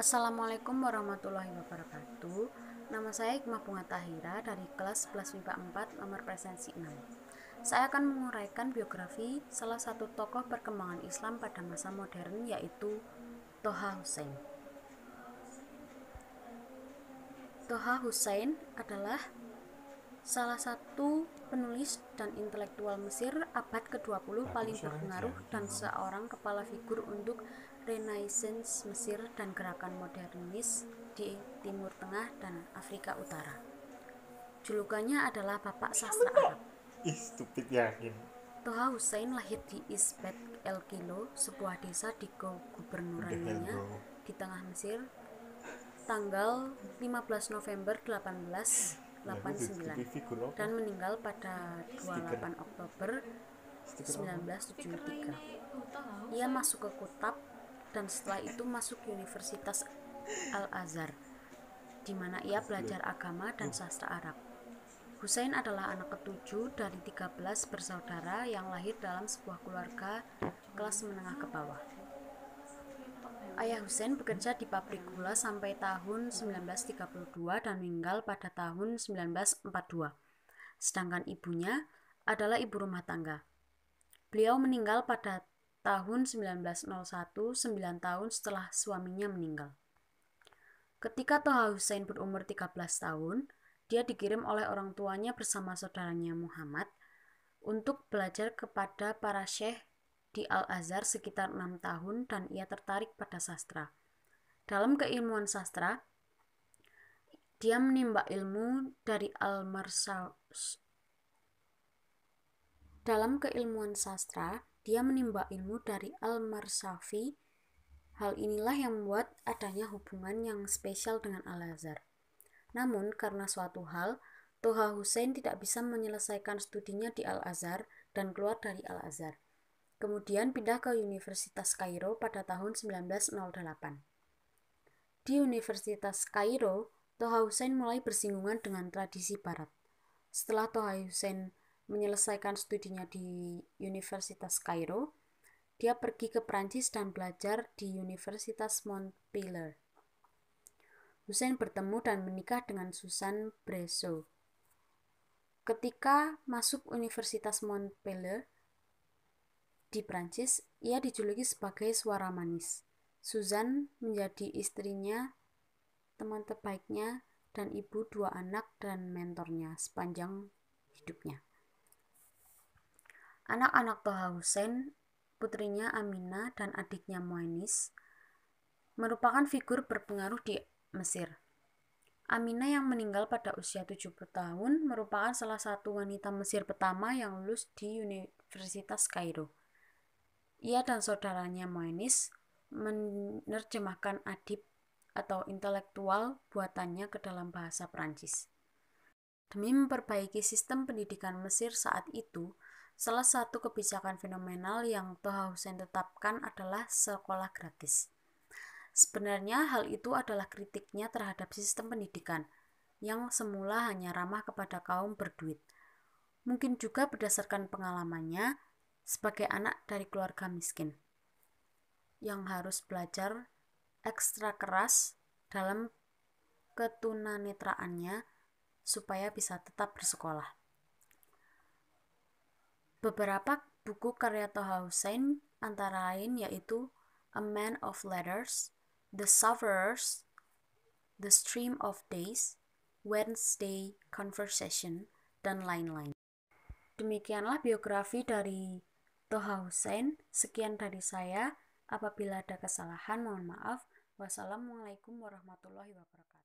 Assalamualaikum warahmatullahi wabarakatuh. Nama saya Hikmah Bunga Tahira dari kelas 11 MIPA 4 nomor presensi 6. Saya akan menguraikan biografi salah satu tokoh perkembangan Islam pada masa modern, yaitu Thaha Hussein. Thaha Hussein adalah salah satu penulis dan intelektual Mesir abad ke-20 paling berpengaruh dan seorang kepala figur untuk Renaissance Mesir dan gerakan modernis di Timur Tengah dan Afrika Utara. Julukannya adalah Bapak Sastra Arab. Stupid yakin. Thaha Hussein lahir di Isbet El Kilo, sebuah desa di gubernurannya di tengah Mesir, tanggal 15 November 1889 dan meninggal pada 28 Oktober 1973. Ia masuk ke Kutab dan setelah itu masuk Universitas Al-Azhar, di mana ia belajar agama dan sastra Arab. Hussein adalah anak ketujuh dari 13 bersaudara yang lahir dalam sebuah keluarga kelas menengah ke bawah. Ayah Hussein bekerja di pabrik gula sampai tahun 1932 dan meninggal pada tahun 1942. Sedangkan ibunya adalah ibu rumah tangga. Beliau meninggal pada tahun 1901, 9 tahun setelah suaminya meninggal. Ketika Thaha Hussein berumur 13 tahun, dia dikirim oleh orang tuanya bersama saudaranya Muhammad untuk belajar kepada para syekh di Al-Azhar sekitar 6 tahun dan ia tertarik pada sastra. Dalam keilmuan sastra, dia menimba ilmu dari Al-Marsafi. Hal inilah yang membuat adanya hubungan yang spesial dengan Al-Azhar. Namun, karena suatu hal, Thaha Hussein tidak bisa menyelesaikan studinya di Al-Azhar dan keluar dari Al-Azhar. Kemudian pindah ke Universitas Kairo pada tahun 1908. Di Universitas Kairo, Thaha Hussein mulai bersinggungan dengan tradisi Barat. Setelah Thaha Hussein menyelesaikan studinya di Universitas Kairo, dia pergi ke Prancis dan belajar di Universitas Montpellier. Hussein bertemu dan menikah dengan Suzanne Bresson. Ketika masuk Universitas Montpellier di Prancis, ia dijuluki sebagai suara manis. Suzanne menjadi istrinya, teman terbaiknya, dan ibu dua anak dan mentornya sepanjang hidupnya. Anak-anak Thaha Hussein, putrinya Aminah dan adiknya Moenis, merupakan figur berpengaruh di Mesir. Aminah yang meninggal pada usia 70 tahun merupakan salah satu wanita Mesir pertama yang lulus di Universitas Kairo. Ia dan saudaranya Moenis menerjemahkan adib atau intelektual buatannya ke dalam bahasa Prancis. Demi memperbaiki sistem pendidikan Mesir saat itu, salah satu kebijakan fenomenal yang Thaha Hussein tetapkan adalah sekolah gratis. Sebenarnya hal itu adalah kritiknya terhadap sistem pendidikan yang semula hanya ramah kepada kaum berduit. Mungkin juga berdasarkan pengalamannya sebagai anak dari keluarga miskin yang harus belajar ekstra keras dalam ketunanetraannya supaya bisa tetap bersekolah. Beberapa buku karya Thaha Hussein antara lain yaitu A Man of Letters, The Sufferers, The Stream of Days, Wednesday Conversation, dan lain-lain. Demikianlah biografi dari Thaha Hussein. Sekian dari saya. Apabila ada kesalahan, mohon maaf. Wassalamualaikum warahmatullahi wabarakatuh.